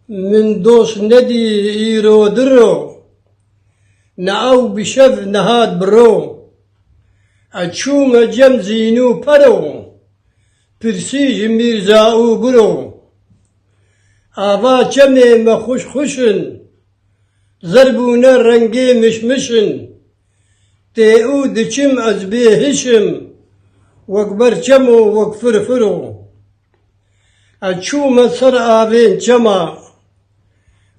من دوس ندي إيرو درو نعو بشف نهاد برو أتشوم جم زينو برو برسيج ميرزاو برو آوا چمي مخوش خوشن زربونا رنگي مشمشن تيئو دچم از بيهشم وكبر چمو وكفرفرو أتشوم سر آبين چما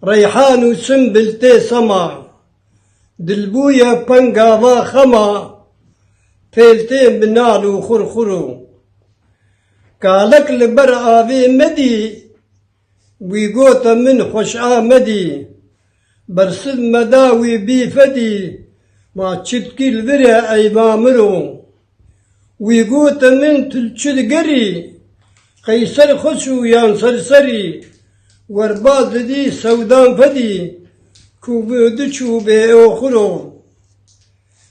ريحان سنبل تي سما دلبويا پنگاوا خما پيلتين بنالو خرخرو كالك لبر آبي مدي ويقوت من خوش آمدي برسد مداوي بيفدي ما تشتكي الورع أي مامرو ويقوت من تلشد قري قيصر خشو يان سرسري ورباز دي سودان فدي كوبدشو بأخرو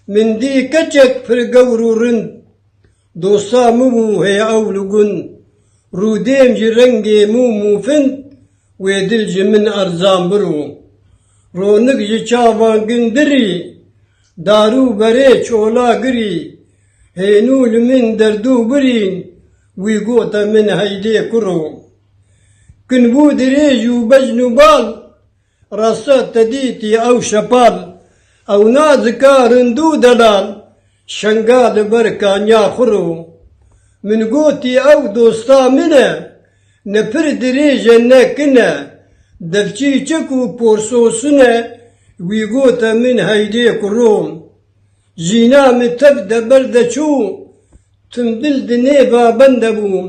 من دي كتشك فرقورو رند دوسا مو هي أولوغن روديم جرنجي مو فند ويدلج من أرزان برو رونق جچاوان قندري دارو بري چولا قري هينول من دردو برين ويقوت من هيدي كرو كنبو دريجو بجنو بال راسات تديتي أو شبال أو نازكا رندو دلال شنقال بركان ياخرو من قوتي أو دوستا منه نپر دريجا نكنا دفچي چكو پورسوسنا ويقوت من هيدي كروم جينا متبدا بردچو تنبل دنيبا بندبوم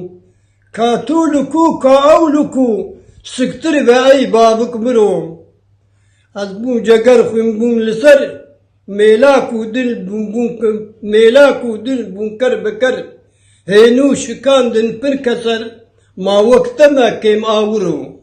كاتولكو كاولكو سكتر بأي بابك بروم أزبو جگر خنبون لسر ميلاكو دل بونكر بكر هينو شكان دن پر كسر ما وقت ما كيم آورو